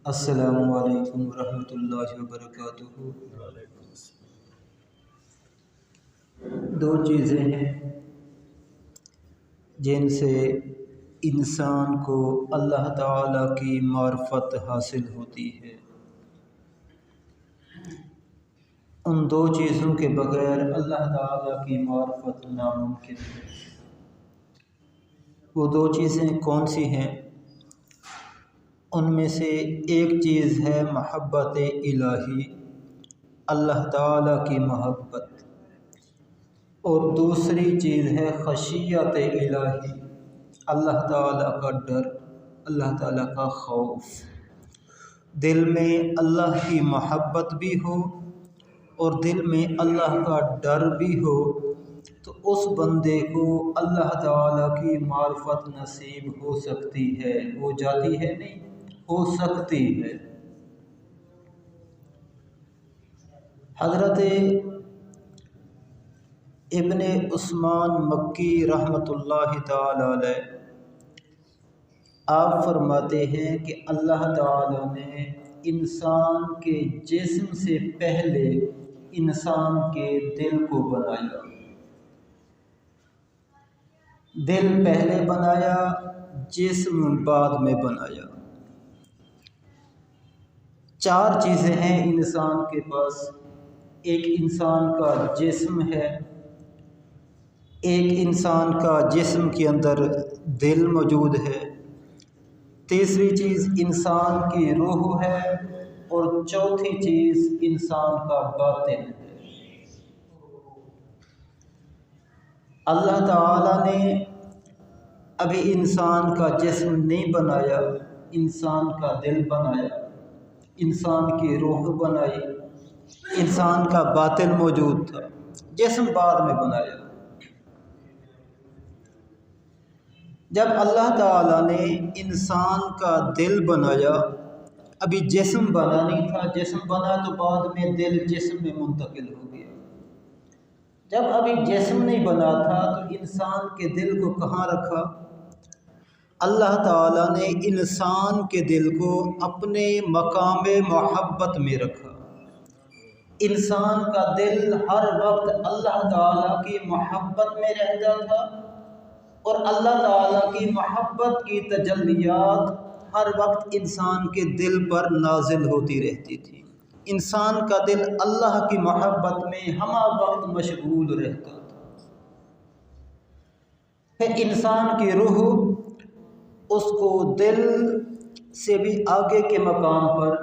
السلام علیکم ورحمۃ اللہ وبرکاتہ۔ دو چیزیں ہیں جن سے انسان کو اللہ تعالیٰ کی معرفت حاصل ہوتی ہے۔ ان دو چیزوں کے بغیر اللہ تعالیٰ کی معرفت ناممکن ہے۔ وہ دو چیزیں کون سی ہیں؟ ان میں سے ایک چیز ہے محبت الہی، اللہ تعالیٰ کی محبت، اور دوسری چیز ہے خشیت الہی، اللہ تعالیٰ کا ڈر، اللہ تعالیٰ کا خوف۔ دل میں اللہ کی محبت بھی ہو اور دل میں اللہ کا ڈر بھی ہو تو اس بندے کو اللہ تعالیٰ کی معرفت نصیب ہو سکتی ہے۔ ہو جاتی ہے نہیں، ہو سکتی ہے۔ حضرت ابن عثمان مکی رحمۃ اللہ تعالی علیہ آپ فرماتے ہیں کہ اللہ تعالیٰ نے انسان کے جسم سے پہلے انسان کے دل کو بنایا۔ دل پہلے بنایا، جسم بعد میں بنایا۔ چار چیزیں ہیں انسان کے پاس۔ ایک انسان کا جسم ہے، ایک انسان کا جسم کے اندر دل موجود ہے، تیسری چیز انسان کی روح ہے، اور چوتھی چیز انسان کا باطن ہے۔ اللہ تعالیٰ نے ابھی انسان کا جسم نہیں بنایا، انسان کا دل بنایا، انسان کی روح بنائی، انسان کا باطن موجود تھا، جسم بعد میں بنایا۔ جب اللہ تعالیٰ نے انسان کا دل بنایا، ابھی جسم بنا نہیں تھا، جسم بنا تو بعد میں دل جسم میں منتقل ہو گیا۔ جب ابھی جسم نہیں بنا تھا تو انسان کے دل کو کہاں رکھا؟ اللہ تعالیٰ نے انسان کے دل کو اپنے مقام محبت میں رکھا۔ انسان کا دل ہر وقت اللہ تعالیٰ کی محبت میں رہتا تھا، اور اللہ تعالیٰ کی محبت کی تجلیات ہر وقت انسان کے دل پر نازل ہوتی رہتی تھی۔ انسان کا دل اللہ کی محبت میں ہمہ وقت مشغول رہتا تھا۔ پھر انسان کی روح اس کو دل سے بھی آگے کے مقام پر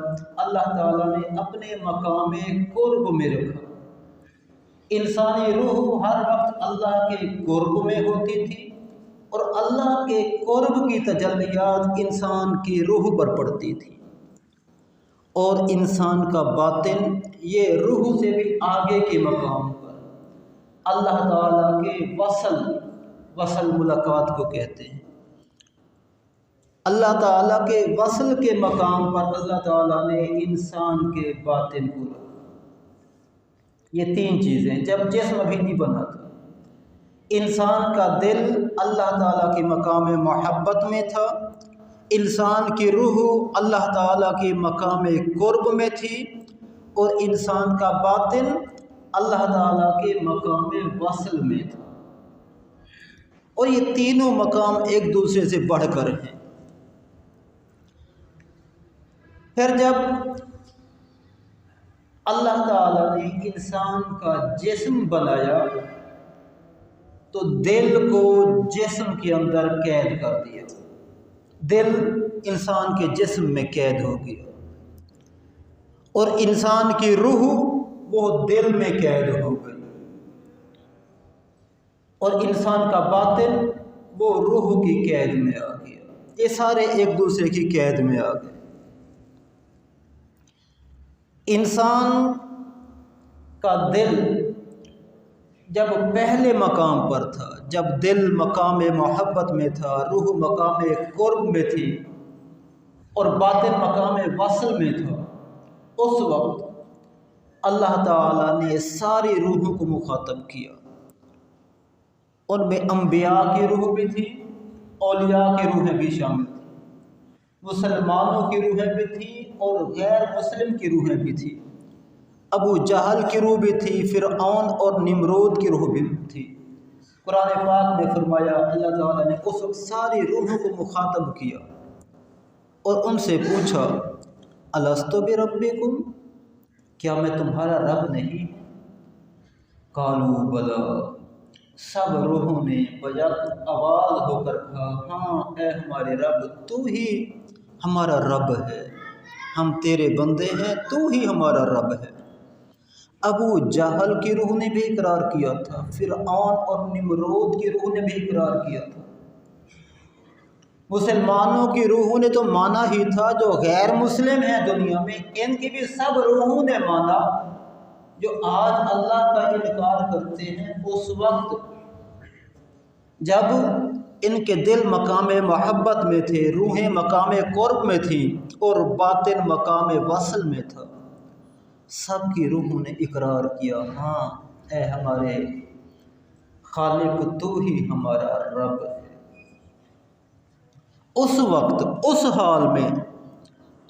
اللہ تعالیٰ نے اپنے مقام قرب میں رکھا۔ انسانی روح ہر وقت اللہ کے قرب میں ہوتی تھی، اور اللہ کے قرب کی تجلیات انسان کی روح پر پڑتی تھی، اور انسان کا باطن یہ روح سے بھی آگے کے مقام پر اللہ تعالیٰ کے وصل ملاقات کو کہتے ہیں۔ اللہ تعالیٰ کے وصل کے مقام پر اللہ تعالیٰ نے انسان کے باطن کو رکھا۔ یہ تین چیزیں جب جسم ابھی نہیں بنا تھا۔ انسان کا دل اللہ تعالیٰ کے مقام محبت میں تھا، انسان کی روح اللہ تعالیٰ کے مقام قرب میں تھی، اور انسان کا باطن اللہ تعالیٰ کے مقام وصل میں تھا۔ اور یہ تینوں مقام ایک دوسرے سے بڑھ کر ہیں۔ پھر جب اللہ تعالیٰ نے انسان کا جسم بنایا تو دل کو جسم کے اندر قید کر دیا۔ دل انسان کے جسم میں قید ہو گیا، اور انسان کی روح وہ دل میں قید ہو گئی، اور انسان کا باطن وہ روح کی قید میں آ گیا۔ یہ سارے ایک دوسرے کی قید میں آ گئے۔ انسان کا دل جب پہلے مقام پر تھا، جب دل مقام محبت میں تھا، روح مقام قرب میں تھی، اور باطن مقام وصل میں تھا، اس وقت اللہ تعالیٰ نے ساری روحوں کو مخاطب کیا۔ ان میں انبیاء کی روح بھی تھی، اولیاء کی روحیں بھی شامل تھیں۔ مسلمانوں کی روحیں بھی تھیں اور غیر مسلم کی روحیں بھی تھیں، ابو جہل کی روح بھی تھی، فرعون اور نمرود کی روح بھی تھی۔ قرآن پاک میں فرمایا اللہ تعالیٰ نے اس وقت ساری روحوں کو مخاطب کیا اور ان سے پوچھا الست بربکم، کیا میں تمہارا رب نہیں؟ قالوا بلا، سب روحوں نے بیک آواز ہو کر کہا ہاں اے ہمارے رب، تو ہی ہمارا رب ہے، ہم تیرے بندے ہیں، تو ہی ہمارا رب ہے۔ ابو جہل کی روح نے بھی اقرار کیا تھا، فرعون اور نمرود کی روح نے بھی اقرار کیا تھا۔ مسلمانوں کی روحوں نے تو مانا ہی تھا، جو غیر مسلم ہیں دنیا میں ان کی بھی سب روحوں نے مانا۔ جو آج اللہ کا انکار کرتے ہیں اس وقت جب ان کے دل مقام محبت میں تھے، روحیں مقام قرب میں تھیں اور باطن مقام وصل میں تھا، سب کی روحوں نے اقرار کیا ہاں اے ہمارے خالق، تو ہی ہمارا رب ہے۔ اس وقت اس حال میں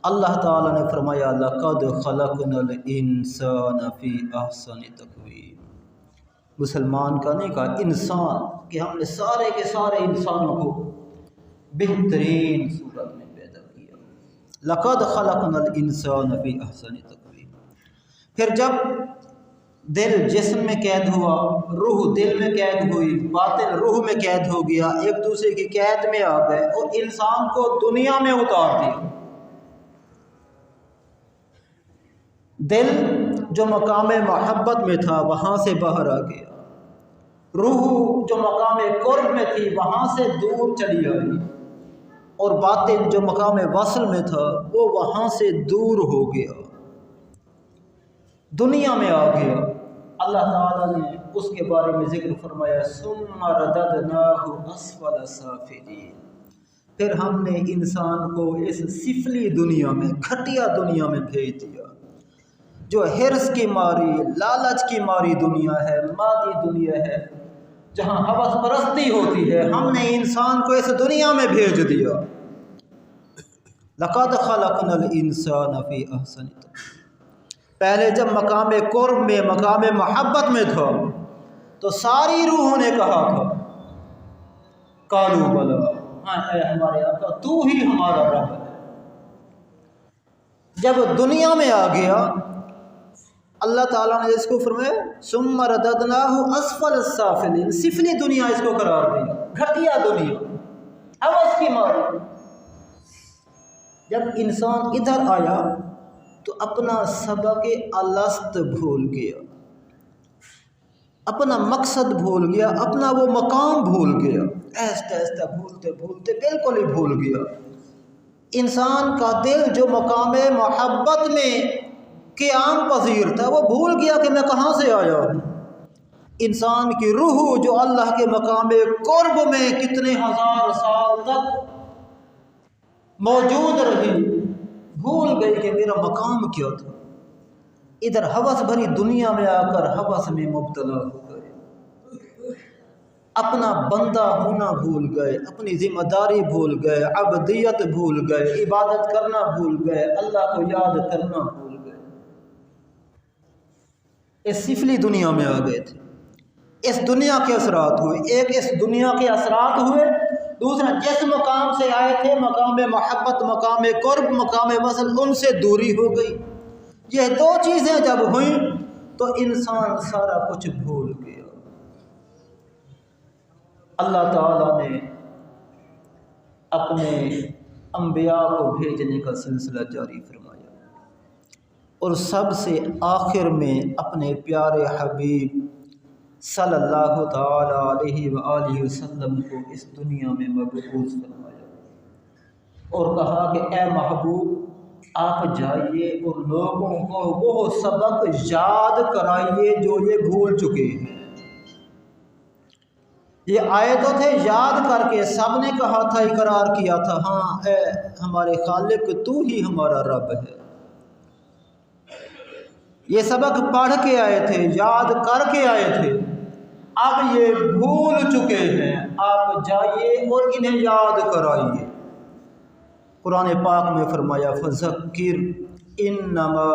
اللہ تعالیٰ نے فرمایا لَقَدْ خَلَقْنَا الْإِنسَانَ فِي أَحْسَنِ تَقْوِيمٍ۔ مسلمان کا نہیں کہا، انسان، کہ ہم نے سارے کے سارے انسانوں کو بہترین صورت میں پیدا کیا۔ لَقَدْ خَلَقْنَا الْإِنسَانَ فِي أَحْسَنِ تَقْوِيمٍ۔ پھر جب دل جسم میں قید ہوا، روح دل میں قید ہوئی، باطن روح میں قید ہو گیا، ایک دوسرے کی قید میں آ گئے اور انسان کو دنیا میں اتار دیا۔ دل جو مقام محبت میں تھا وہاں سے باہر آ گیا، روح جو مقام قرب میں تھی وہاں سے دور چلی آئی، اور باطن جو مقام وصل میں تھا وہ وہاں سے دور ہو گیا، دنیا میں آ گیا۔ اللہ تعالیٰ نے اس کے بارے میں ذکر فرمایا ثم رددناہ اسفل سافلین، پھر ہم نے انسان کو اس سفلی دنیا میں، گھٹیا دنیا میں بھیج دیا، جو حرص کی ماری، لالچ کی ماری دنیا ہے، مادی دنیا ہے، جہاں ہوس پرستی ہوتی ہے، ہم نے انسان کو اس دنیا میں بھیج دیا۔ لَقَدْ خَلَقْنَا الْإِنسَانَ فِي أَحْسَنِ تَقْوِيمٍ۔ پہلے جب مقام قرب میں، مقام محبت میں تھا تو ساری روحوں نے کہا تھا قالوا بلا، ہاں اے ہمارے آقا تو ہی ہمارا رب ہے۔ جب دنیا میں آ گیا اللہ تعالیٰ نے اس کو فرمایا ثم رددناہ اسفل السافلین، سفلی دنیا اس کو قرار دیا، گھٹیا دنیا، ہوس کی ماری۔ جب انسان ادھر آیا تو اپنا سبق الست بھول گیا، اپنا مقصد بھول گیا، اپنا وہ مقام بھول گیا، ایسے ایسے بھولتے بھولتے بالکل ہی بھول گیا۔ انسان کا دل جو مقام محبت میں قیام پذیر تھا وہ بھول گیا کہ میں کہاں سے آیا ہوں۔ انسان کی روح جو اللہ کے مقام قرب میں کتنے ہزار سال تک موجود رہی، بھول گئی کہ میرا مقام کیا تھا۔ ادھر ہوس بھری دنیا میں آ کر ہوس میں مبتلا ہو گئے، اپنا بندہ ہونا بھول گئے، اپنی ذمہ داری بھول گئے، عبدیت بھول گئے، عبادت کرنا بھول گئے، اللہ کو یاد کرنا بھول گئے، اس سفلی دنیا میں آ گئے تھے۔ اس دنیا کے اثرات ہوئے، ایک اس دنیا کے اثرات ہوئے، دوسرا جس مقام سے آئے تھے مقام محبت، مقام قرب، مقام وصل، ان سے دوری ہو گئی۔ یہ دو چیزیں جب ہوئیں تو انسان سارا کچھ بھول گیا۔ اللہ تعالیٰ نے اپنے انبیاء کو بھیجنے کا سلسلہ جاری فرمایا اور سب سے آخر میں اپنے پیارے حبیب صلی اللہ تعالی علیہ وآلہ وسلم کو اس دنیا میں مبعوث فرمایا اور کہا کہ اے محبوب آپ جائیے اور لوگوں کو وہ سبق یاد کرائیے جو یہ بھول چکے ہیں۔ یہ آئے تو تھے یاد کر کے، سب نے کہا تھا، اقرار کیا تھا ہاں اے ہمارے خالق تو ہی ہمارا رب ہے۔ یہ سبق پڑھ کے آئے تھے، یاد کر کے آئے تھے، اب یہ بھول چکے ہیں، آپ جائیے اور انہیں یاد کرائیے۔ قرآن پاک میں فرمایا فذکر انما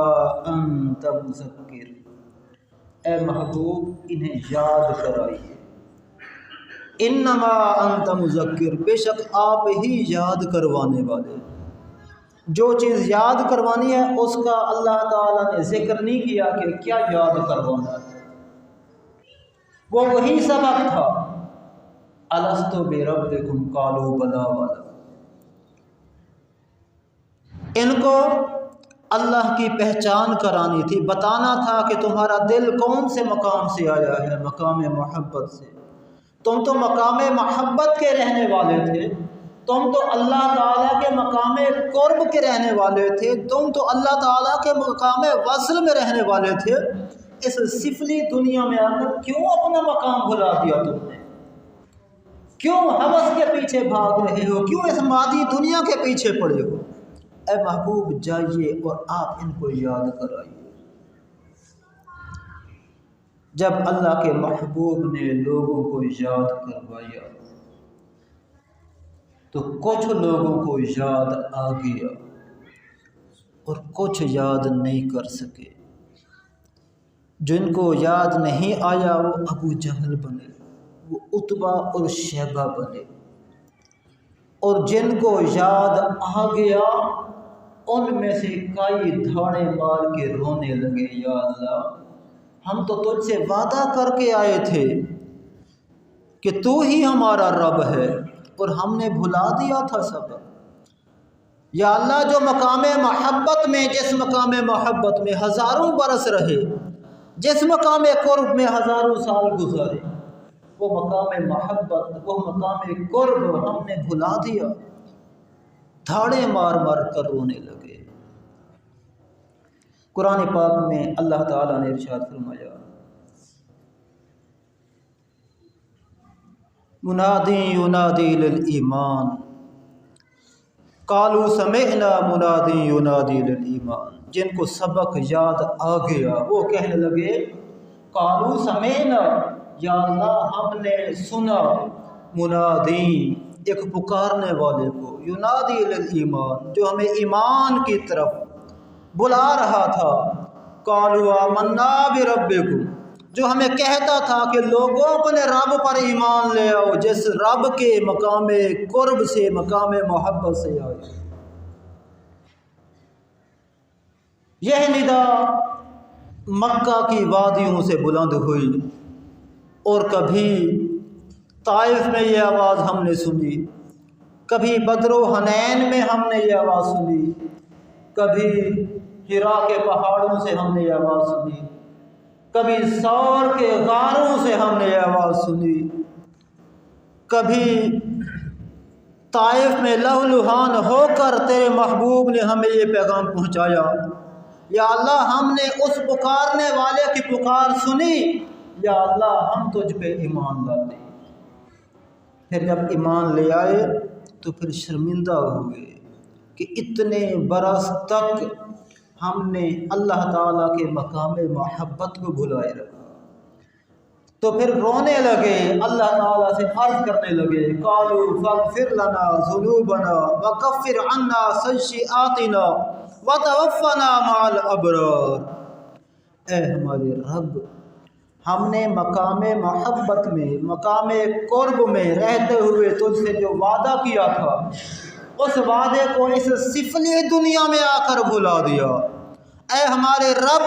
انت مذکر، اے محبوب انہیں یاد کرائیے، انما انت مذکر، بے شک آپ ہی یاد کروانے والے۔ جو چیز یاد کروانی ہے اس کا اللہ تعالیٰ نے ذکر نہیں کیا کہ کیا یاد کروانا ہے، وہ وہی سبق تھا، الست بربکم قالوا بلی والا۔ ان کو اللہ کی پہچان کرانی تھی، بتانا تھا کہ تمہارا دل کون سے مقام سے آیا ہے، مقام محبت سے۔ تم تو مقام محبت کے رہنے والے تھے، تم تو اللہ تعالیٰ کے مقام قرب کے رہنے والے تھے، تم تو اللہ تعالیٰ کے مقام وصل میں رہنے والے تھے۔ اس سفلی دنیا میں آ کر کیوں اپنا مقام بھلا دیا تم نے؟ کیوں ہوس کے پیچھے بھاگ رہے ہو؟ کیوں اس مادی دنیا کے پیچھے پڑے ہو؟ اے محبوب جائیے اور آپ ان کو یاد کرائیے۔ جب اللہ کے محبوب نے لوگوں کو یاد کروایا تو کچھ لوگوں کو یاد آ گیا اور کچھ یاد نہیں کر سکے۔ جن کو یاد نہیں آیا وہ ابو جہل بنے، وہ عتبہ اور شیبہ بنے، اور جن کو یاد آ گیا ان میں سے کئی دھاڑے مار کے رونے لگے، یا اللہ ہم تو تجھ سے وعدہ کر کے آئے تھے کہ تو ہی ہمارا رب ہے اور ہم نے بھلا دیا تھا سب۔ یا اللہ جو مقام محبت میں، جس مقام محبت میں ہزاروں برس رہے، جس مقام قرب میں ہزاروں سال گزارے، وہ مقام محبت، وہ مقام قرب ہم نے بھلا دیا، دھاڑے مار مار کر رونے لگے۔ قرآن پاک میں اللہ تعالیٰ نے ارشاد فرمایا منادی ینادی للایمان قالوا سمعنا منادی ینادی للایمان، جن کو سبق یاد آ گیا وہ کہنے لگے قالوا سمعنا، یا اللہ ہم نے سنا، منادی ایک پکارنے والے کو، ینادی للایمان جو ہمیں ایمان کی طرف بلا رہا تھا، قالوا آمنا بربکم جو ہمیں کہتا تھا کہ لوگوں اپنے رب پر ایمان لے آؤ، جس رب کے مقام قرب سے، مقام محبت سے آئے۔ یہ ندا مکہ کی وادیوں سے بلند ہوئی، اور کبھی طائف میں یہ آواز ہم نے سنی، کبھی بدر و حنین میں ہم نے یہ آواز سنی، کبھی ہرا کے پہاڑوں سے ہم نے یہ آواز سنی، کبھی سور کے غاروں سے ہم نے یہ آواز سنی، کبھی طائف میں لہو لہان ہو کر تیرے محبوب نے ہمیں یہ پیغام پہنچایا۔ یا اللہ ہم نے اس پکارنے والے کی پکار سنی، یا اللہ ہم تجھ پہ ایمان لاتے۔ پھر جب ایمان لے آئے تو پھر شرمندہ ہوئے کہ اتنے برس تک ہم نے اللہ تعالیٰ کے مقام محبت کو بھلائے رکھا۔ تو پھر رونے لگے، اللہ تعالیٰ سے عرض کرنے لگے قالوا فاغفر لنا ذنوبنا وکفر عنا سیئاتنا وتوفنا مع الابرار، اے ہمارے رب ہم نے مقام محبت میں، مقام قرب میں رہتے ہوئے تجھ سے جو وعدہ کیا تھا اس وعدے کو اس سفلی دنیا میں آ کر بھلا دیا۔ اے ہمارے رب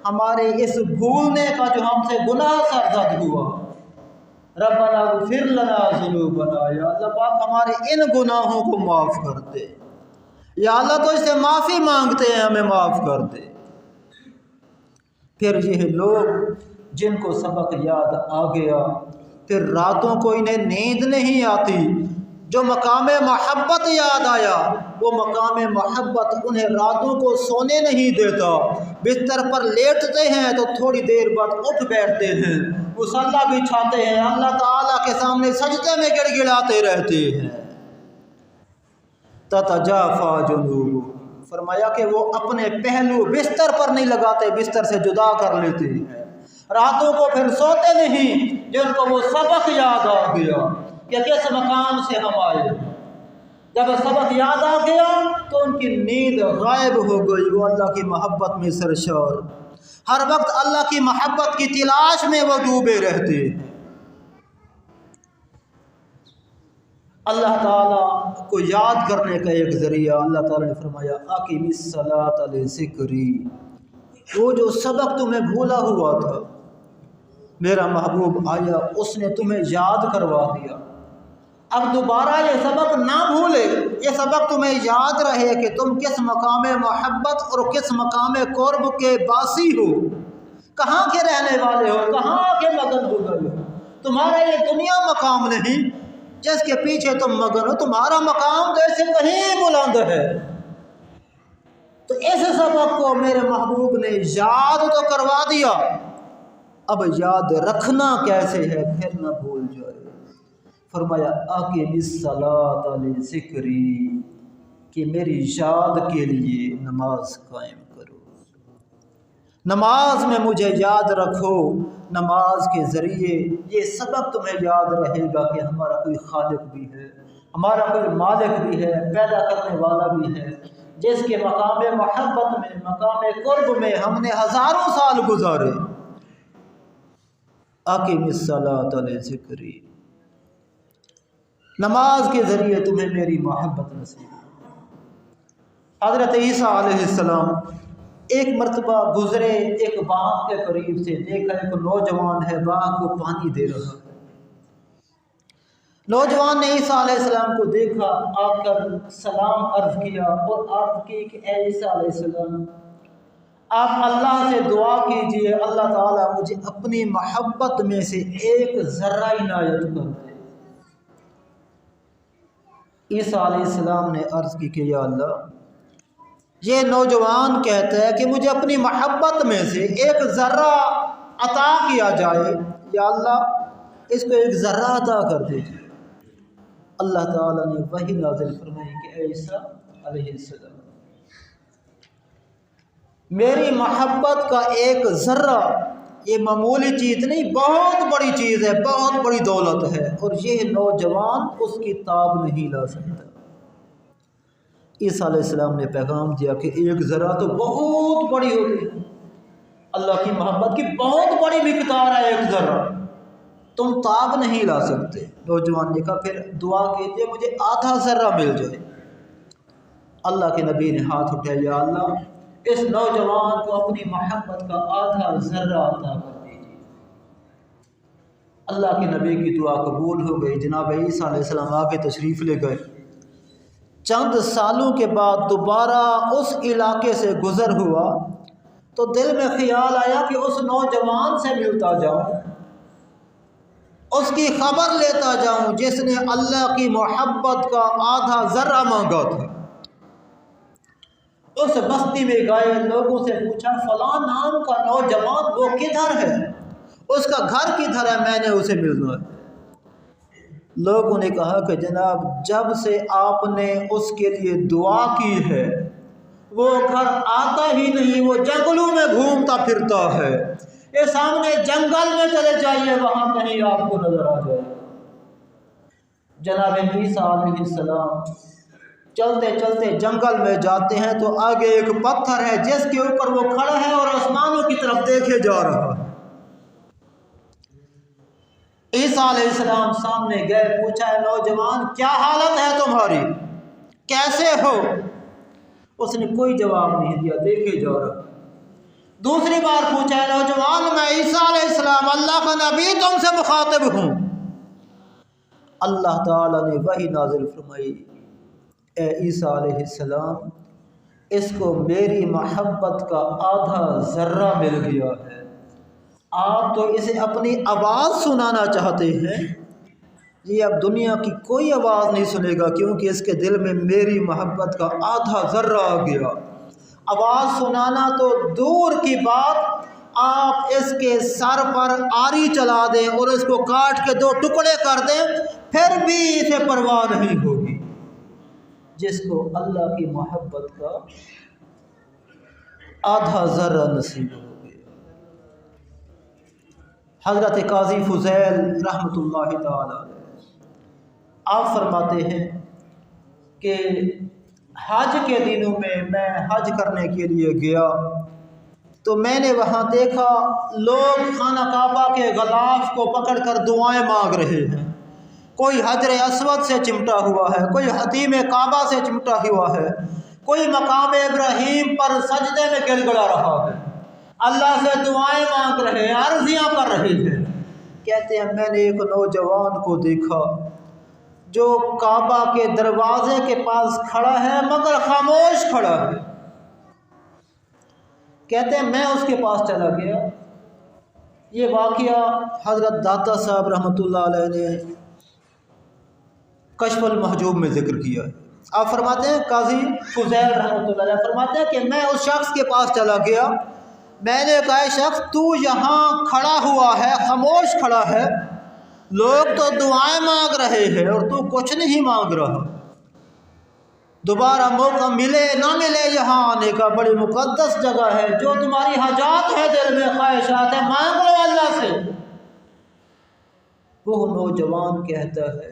ہمارے اس بھولنے کا جو ہم سے گناہ سرزد ہوا، ربنا اغفر لنا ذنوبنا، یا اللہ پاک ہمارے ان گناہوں کو معاف کر دے، یا اللہ تو اس سے معافی مانگتے ہیں ہمیں معاف کر دے۔ پھر یہ لوگ جن کو سبق یاد آ گیا، پھر راتوں کو انہیں نیند نہیں آتی، جو مقام محبت یاد آیا وہ مقام محبت انہیں راتوں کو سونے نہیں دیتا، بستر پر لیٹتے ہیں تو تھوڑی دیر بعد اٹھ بیٹھتے ہیں، مصلی بچھاتے ہیں، اللہ تعالیٰ کے سامنے سجدے میں گڑ گڑاتے رہتے ہیں۔ تتجافی جنوبہم، فرمایا کہ وہ اپنے پہلو بستر پر نہیں لگاتے، بستر سے جدا کر لیتے ہیں، راتوں کو پھر سوتے نہیں، جن کو وہ سبق یاد آ گیا کہ کس مقام سے ہم آئے، جب سبق یاد آ گیا تو ان کی نیند غائب ہو گئی، وہ اللہ کی محبت میں سرشار، ہر وقت اللہ کی محبت کی تلاش میں وہ ڈوبے رہتے۔ اللہ تعالیٰ کو یاد کرنے کا ایک ذریعہ اللہ تعالیٰ نے فرمایا اقیم الصلاۃ لذکری، وہ جو سبق تمہیں بھولا ہوا تھا میرا محبوب آیا اس نے تمہیں یاد کروا دیا، اب دوبارہ یہ سبق نہ بھولے، یہ سبق تمہیں یاد رہے کہ تم کس مقام محبت اور کس مقام قرب کے باسی ہو، کہاں کے رہنے والے ہو، کہاں کے مگن ہو گئے ہو۔ تمہارا یہ دنیا مقام نہیں جس کے پیچھے تم مگن ہو، تمہارا مقام تو ایسے کہیں بلند ہے۔ تو اس سبق کو میرے محبوب نے یاد تو کروا دیا، اب یاد رکھنا کیسے ہے پھر نہ بھول جائے۔ فرمایا اقیم الصلاۃ لذکری، کہ میری یاد کے لیے نماز قائم کرو، نماز میں مجھے یاد رکھو، نماز کے ذریعے یہ سبق تمہیں یاد رہے گا کہ ہمارا کوئی خالق بھی ہے، ہمارا کوئی مالک بھی ہے، پیدا کرنے والا بھی ہے، جس کے مقام محبت میں، مقام قرب میں ہم نے ہزاروں سال گزارے۔ اقیم الصلاۃ لذکری، نماز کے ذریعے تمہیں میری محبت نصیب ہو۔ حضرت عیسیٰ علیہ السلام ایک مرتبہ گزرے ایک باغ کے قریب سے، دیکھا ایک نوجوان ہے باغ کو پانی دے رہا ہے۔ نوجوان نے عیسیٰ علیہ السلام کو دیکھا، آ کر سلام عرض کیا اور عرض کی کہ اے عیسیٰ علیہ السلام آپ اللہ سے دعا کیجئے اللہ تعالیٰ مجھے اپنی محبت میں سے ایک ذرہ عنایت کر دے۔ عیسیٰ علیہ السلام نے عرض کی کہ یا اللہ، یہ نوجوان کہتا ہے کہ مجھے اپنی محبت میں سے ایک ذرہ عطا کیا جائے، یا اللہ اس کو ایک ذرہ عطا کر دیجیے۔ اللہ تعالیٰ نے وحی نازل فرمائی کہ اے عیسیٰ علیہ السلام، میری محبت کا ایک ذرہ یہ معمولی چیز نہیں، بہت بڑی چیز ہے، بہت بڑی دولت ہے، اور یہ نوجوان اس کی تاب نہیں لا سکتا۔ عیسیٰ علیہ السلام نے پیغام دیا کہ ایک ذرہ تو بہت بڑی ہوتی ہے، اللہ کی محبت کی بہت بڑی مقدار ہے ایک ذرہ، تم تاب نہیں لا سکتے۔ نوجوان نے کہا پھر دعا کیجیے مجھے آدھا ذرہ مل جائے۔ اللہ کے نبی نے ہاتھ اٹھایا، یا اللہ اس نوجوان کو اپنی محبت کا آدھا ذرہ عطا کر دیجیے۔ اللہ کے نبی کی دعا قبول ہو گئی، جناب عیسیٰ علیہ السلام آگے تشریف لے گئے۔ چند سالوں کے بعد دوبارہ اس علاقے سے گزر ہوا تو دل میں خیال آیا کہ اس نوجوان سے ملتا جاؤں، اس کی خبر لیتا جاؤں جس نے اللہ کی محبت کا آدھا ذرہ مانگا تھا۔ اس بستی میں گئے، لوگوں سے پوچھا فلاں نام کا نوجوان وہ کدھر ہے، اس کا گھر کدھر ہے، میں نے اسے ملنا ہے۔ لوگوں نے کہا کہ جناب جب سے آپ نے اس کے لیے دعا کی ہے وہ گھر آتا ہی نہیں، وہ جنگلوں میں گھومتا پھرتا ہے، یہ سامنے جنگل میں چلے جائیے وہاں کہیں آپ کو نظر آ جائے۔ جناب عیسیٰ علیہ السلام چلتے چلتے جنگل میں جاتے ہیں تو آگے ایک پتھر ہے جس کے اوپر وہ کھڑا ہے اور آسمانوں کی طرف دیکھے جا رہا ہے۔ عیسیٰ علیہ السلام سامنے گئے، پوچھا ہے نوجوان کیا حالت ہے تمہاری، کیسے ہو؟ اس نے کوئی جواب نہیں دیا، دیکھے جا رہا۔ دوسری بار پوچھا ہے نوجوان میں عیسیٰ علیہ السلام اللہ کا نبی تم سے مخاطب ہوں۔ اللہ تعالیٰ نے وحی نازل فرمائی، اے عیسیٰ علیہ السلام اس کو میری محبت کا آدھا ذرہ مل گیا ہے، آپ تو اسے اپنی آواز سنانا چاہتے ہیں، یہ اب دنیا کی کوئی آواز نہیں سنے گا کیونکہ اس کے دل میں میری محبت کا آدھا ذرہ آ گیا۔ آواز سنانا تو دور کی بات، آپ اس کے سر پر آری چلا دیں اور اس کو کاٹ کے 2 ٹکڑے کر دیں پھر بھی اسے پرواہ نہیں ہوگی، جس کو اللہ کی محبت کا آدھا ذرہ نصیب ہو گیا۔ حضرت قاضی فضیل رحمۃ اللہ تعالی آپ فرماتے ہیں کہ حج کے دنوں میں حج کرنے کے لیے گیا تو میں نے وہاں دیکھا لوگ خانہ کعبہ کے غلاف کو پکڑ کر دعائیں مانگ رہے ہیں، کوئی حجر اسود سے چمٹا ہوا ہے، کوئی حتیم کعبہ سے چمٹا ہوا ہے، کوئی مقام ابراہیم پر سجدے میں گڑ گڑا رہا ہے، اللہ سے دعائیں مانگ رہے ہیں، عرضیاں کر رہے ہیں۔ کہتے ہیں میں نے ایک نوجوان کو دیکھا جو کعبہ کے دروازے کے پاس کھڑا ہے مگر خاموش کھڑا ہے۔ کہتے ہیں میں اس کے پاس چلا گیا۔ یہ واقعہ حضرت داتا صاحب رحمۃ اللہ علیہ نے کشف المحجوب میں ذکر کیا ہے۔ آپ فرماتے ہیں قاضی فضیل رحمۃ اللہ علیہ فرماتے ہیں کہ میں اس شخص کے پاس چلا گیا، میں نے کہا شخص تو یہاں کھڑا ہوا ہے، خاموش کھڑا ہے، لوگ تو دعائیں مانگ رہے ہیں اور تو کچھ نہیں مانگ رہا، دوبارہ موقع ملے نہ ملے یہاں آنے کا، بڑی مقدس جگہ ہے، جو تمہاری حاجات ہے دل میں خواہشات ہے مانگ لو اللہ سے۔ وہ نوجوان کہتا ہے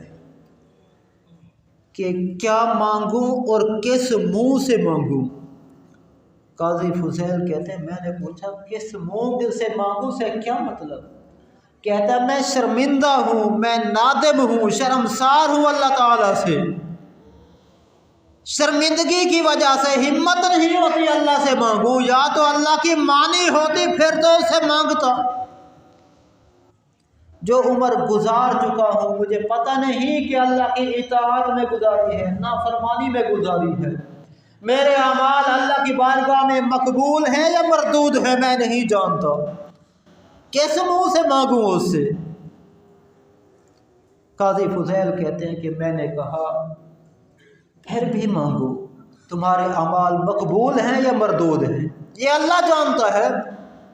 کہ کیا مانگوں اور کس منہ سے مانگوں؟ قاضی فضیل کہتے ہیں میں نے پوچھا کس منہ سے مانگوں سے کیا مطلب؟ کہتا ہے میں شرمندہ ہوں، میں نادم ہوں، شرمسار ہوں اللہ تعالیٰ سے، شرمندگی کی وجہ سے ہمت نہیں ہوتی اللہ سے مانگوں، یا تو اللہ کی مانی ہوتی پھر تو اسے مانگتا۔ جو عمر گزار چکا ہوں مجھے پتہ نہیں کہ اللہ کی اطاعت میں گزاری ہے نافرمانی میں گزاری ہے، میرے اعمال اللہ کی بارگاہ میں مقبول ہیں یا مردود ہیں میں نہیں جانتا، کس منہ سے مانگوں اس سے؟ قاضی فضیل کہتے ہیں کہ میں نے کہا پھر بھی مانگو، تمہارے اعمال مقبول ہیں یا مردود ہیں یہ اللہ جانتا ہے،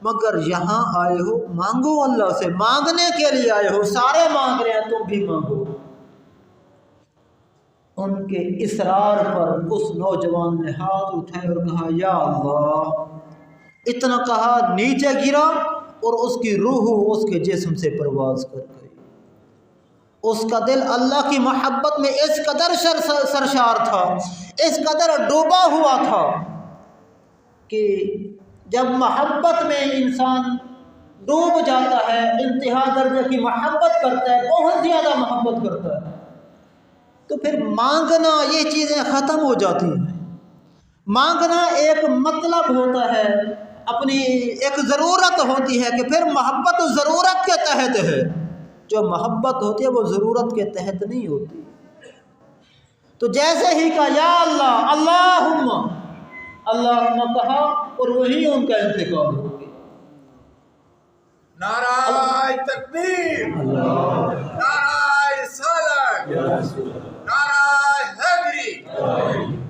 مگر یہاں آئے ہو مانگو اللہ سے، مانگنے کے لیے آئے ہو، سارے مانگ رہے ہیں تم بھی مانگو۔ ان کے اصرار پر اس نوجوان نے ہاتھ اٹھائے اور کہا یا اللہ، اتنا کہا نیچے گرا اور اس کی روح اس کے جسم سے پرواز کر گئی۔ اس کا دل اللہ کی محبت میں اس قدر سرشار تھا، اس قدر ڈوبا ہوا تھا کہ جب محبت میں انسان ڈوب جاتا ہے، انتہا درجے کی محبت کرتا ہے، بہت زیادہ محبت کرتا ہے، تو پھر مانگنا یہ چیزیں ختم ہو جاتی ہیں۔ مانگنا ایک مطلب ہوتا ہے، اپنی ایک ضرورت ہوتی ہے کہ پھر محبت ضرورت کے تحت ہے، جو محبت ہوتی ہے وہ ضرورت کے تحت نہیں ہوتی۔ تو جیسے ہی کہا یا اللہ اللہم، اللہم کہا اور وہی ان کا انتقال ہو گیا۔ نعرہ تکبیر، نعرہ رسالت، نعرہ حیدری۔